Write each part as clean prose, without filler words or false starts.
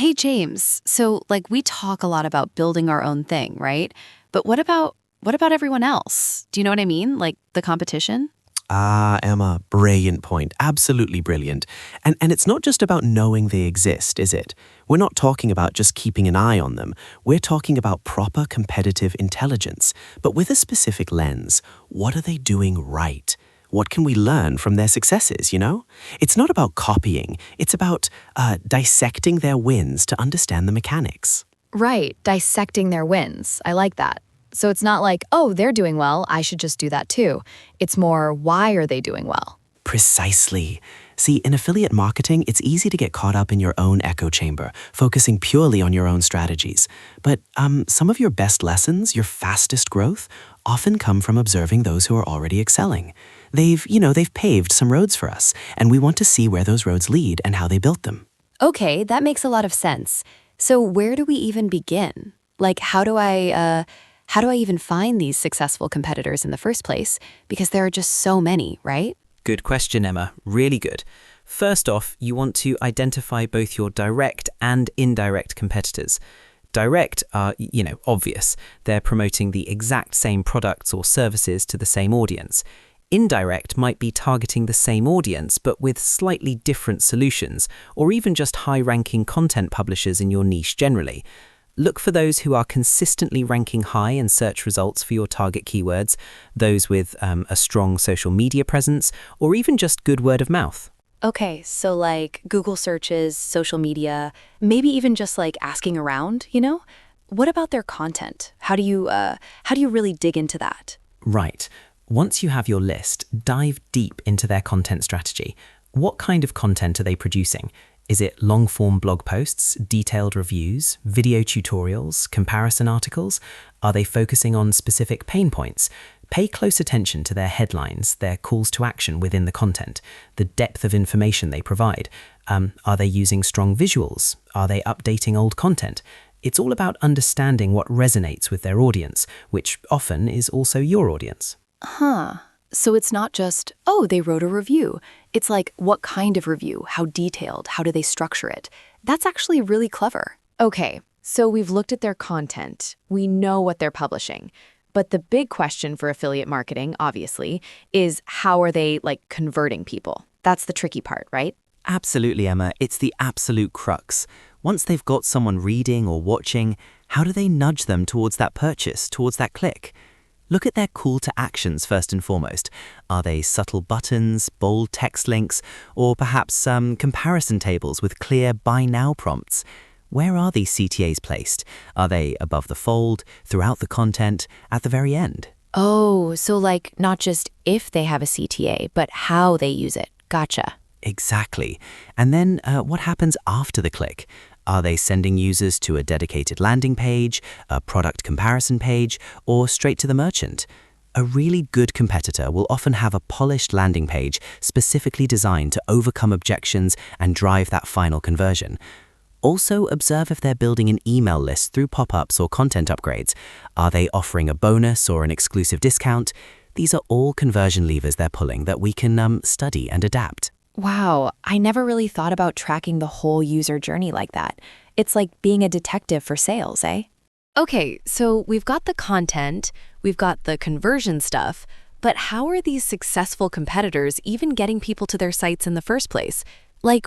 Hey, James. So, we talk a lot about building our own thing, right? But what about everyone else? Do you know what I mean? Like the competition? Ah, Emma, brilliant point. Absolutely brilliant. And it's not just about knowing they exist, is it? We're not talking about just keeping an eye on them. We're talking about proper competitive intelligence, but with a specific lens. What are they doing right? What can we learn from their successes, you know? It's not about copying. It's about dissecting their wins to understand the mechanics. Right, dissecting their wins. I like that. So it's not like, oh, they're doing well, I should just do that too. It's more, why are they doing well? Precisely. See, in affiliate marketing, it's easy to get caught up in your own echo chamber, focusing purely on your own strategies. But some of your best lessons, your fastest growth, often come from observing those who are already excelling. They've paved some roads for us, and we want to see where those roads lead and how they built them. Okay, that makes a lot of sense. So, where do we even begin? How do I even find these successful competitors in the first place? Because there are just so many, right? Good question, Emma. Really good. First off, you want to identify both your direct and indirect competitors. Direct are, obvious. They're promoting the exact same products or services to the same audience. Indirect might be targeting the same audience, but with slightly different solutions, or even just high-ranking content publishers in your niche generally. Look for those who are consistently ranking high in search results for your target keywords, those with a strong social media presence, or even just good word of mouth. Okay, so Google searches, social media, maybe even just asking around, you know? What about their content? How do you really dig into that? Right. Once you have your list, dive deep into their content strategy. What kind of content are they producing? Is it long-form blog posts, detailed reviews, video tutorials, comparison articles? Are they focusing on specific pain points? Pay close attention to their headlines, their calls to action within the content, the depth of information they provide. Are they using strong visuals? Are they updating old content? It's all about understanding what resonates with their audience, which often is also your audience. Huh. So it's not just, oh, they wrote a review. It's what kind of review? How detailed? How do they structure it? That's actually really clever. Okay, so we've looked at their content. We know what they're publishing. But the big question for affiliate marketing, obviously, is how are they converting people? That's the tricky part, right? Absolutely, Emma. It's the absolute crux. Once they've got someone reading or watching, how do they nudge them towards that purchase, towards that click? Look at their call to actions first and foremost. Are they subtle buttons, bold text links, or perhaps some comparison tables with clear buy now prompts? Where are these CTAs placed? Are they above the fold, throughout the content, at the very end? Oh, so not just if they have a CTA, but how they use it. Gotcha. Exactly. And then what happens after the click? Are they sending users to a dedicated landing page, a product comparison page, or straight to the merchant? A really good competitor will often have a polished landing page specifically designed to overcome objections and drive that final conversion. Also, observe if they're building an email list through pop-ups or content upgrades. Are they offering a bonus or an exclusive discount? These are all conversion levers they're pulling that we can study and adapt. Wow, I never really thought about tracking the whole user journey like that. It's like being a detective for sales, eh? Okay, so we've got the content, we've got the conversion stuff, but how are these successful competitors even getting people to their sites in the first place?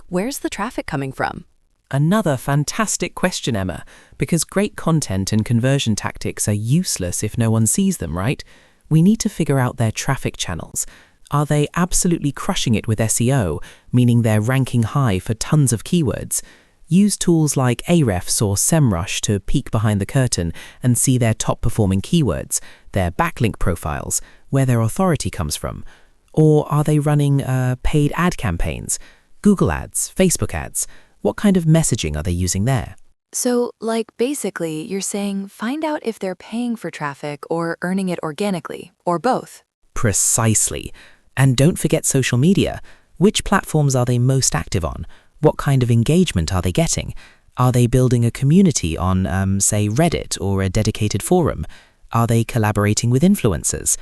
Where's the traffic coming from? Another fantastic question, Emma, because great content and conversion tactics are useless if no one sees them, right? We need to figure out their traffic channels. Are they absolutely crushing it with SEO, meaning they're ranking high for tons of keywords? Use tools like Ahrefs or SEMrush to peek behind the curtain and see their top-performing keywords, their backlink profiles, where their authority comes from. Or are they running paid ad campaigns? Google ads, Facebook ads? What kind of messaging are they using there? So, basically, you're saying find out if they're paying for traffic or earning it organically, or both. Precisely. And don't forget social media. Which platforms are they most active on? What kind of engagement are they getting? Are they building a community on, say, Reddit or a dedicated forum? Are they collaborating with influencers?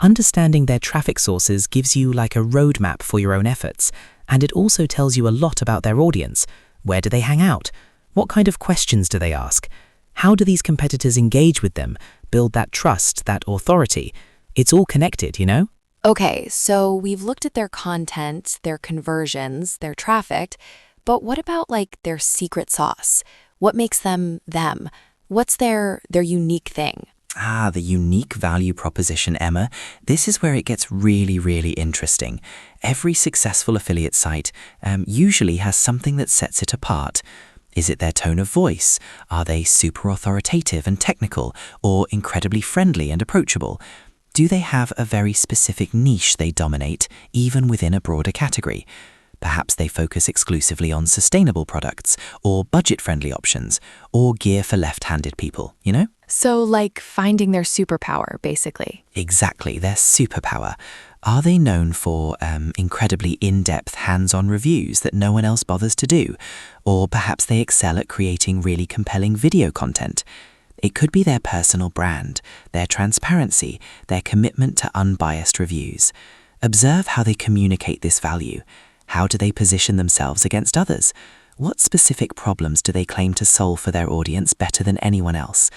Understanding their traffic sources gives you a roadmap for your own efforts, and it also tells you a lot about their audience. Where do they hang out? What kind of questions do they ask? How do these competitors engage with them, build that trust, that authority? It's all connected, you know? Okay, so we've looked at their content, their conversions, their traffic, but what about like their secret sauce? What makes them them? What's their unique thing? Ah, the unique value proposition, Emma. This is where it gets really, really interesting. Every successful affiliate site usually has something that sets it apart. Is it their tone of voice? Are they super authoritative and technical, or incredibly friendly and approachable? Do they have a very specific niche they dominate, even within a broader category? Perhaps they focus exclusively on sustainable products, or budget-friendly options, or gear for left-handed people, you know? So, like finding their superpower, basically. Exactly, their superpower. Are they known for incredibly in-depth hands-on reviews that no one else bothers to do? Or perhaps they excel at creating really compelling video content? It could be their personal brand, their transparency, their commitment to unbiased reviews. Observe how they communicate this value. How do they position themselves against others? What specific problems do they claim to solve for their audience better than anyone else?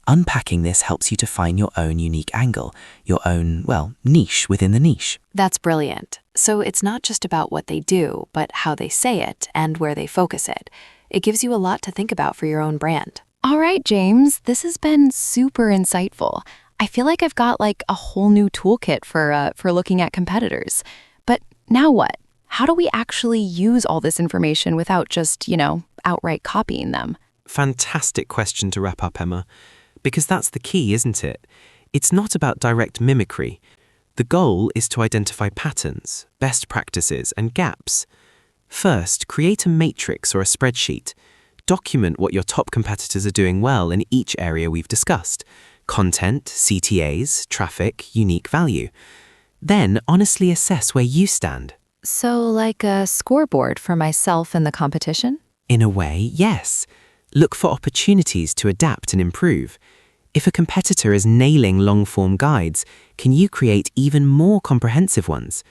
Unpacking this helps you to find your own unique angle, your own, well, niche within the niche. That's brilliant. So it's not just about what they do, but how they say it and where they focus it. It gives you a lot to think about for your own brand. All right, James, this has been super insightful. I feel like I've got like a whole new toolkit for looking at competitors. But now what? How do we actually use all this information without just, outright copying them? Fantastic question to wrap up, Emma. Because that's the key, isn't it? It's not about direct mimicry. The goal is to identify patterns, best practices, and gaps. First, create a matrix or a spreadsheet. Document what your top competitors are doing well in each area we've discussed: content, CTAs, traffic, unique value. Then honestly assess where you stand. So like a scoreboard for myself and the competition? In a way, yes. Look for opportunities to adapt and improve. If a competitor is nailing long-form guides, can you create even more comprehensive ones?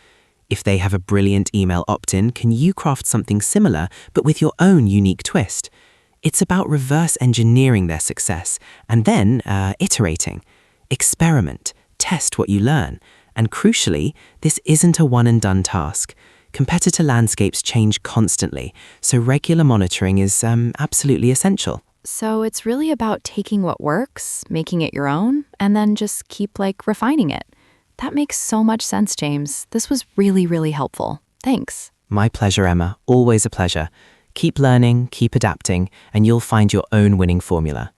If they have a brilliant email opt-in, can you craft something similar but with your own unique twist? It's about reverse engineering their success and then iterating. Experiment, test what you learn. And crucially, this isn't a one-and-done task. Competitor landscapes change constantly, so regular monitoring is absolutely essential. So it's really about taking what works, making it your own, and then just keep refining it. That makes so much sense, James. This was really, really helpful. Thanks. My pleasure, Emma. Always a pleasure. Keep learning, keep adapting, and you'll find your own winning formula.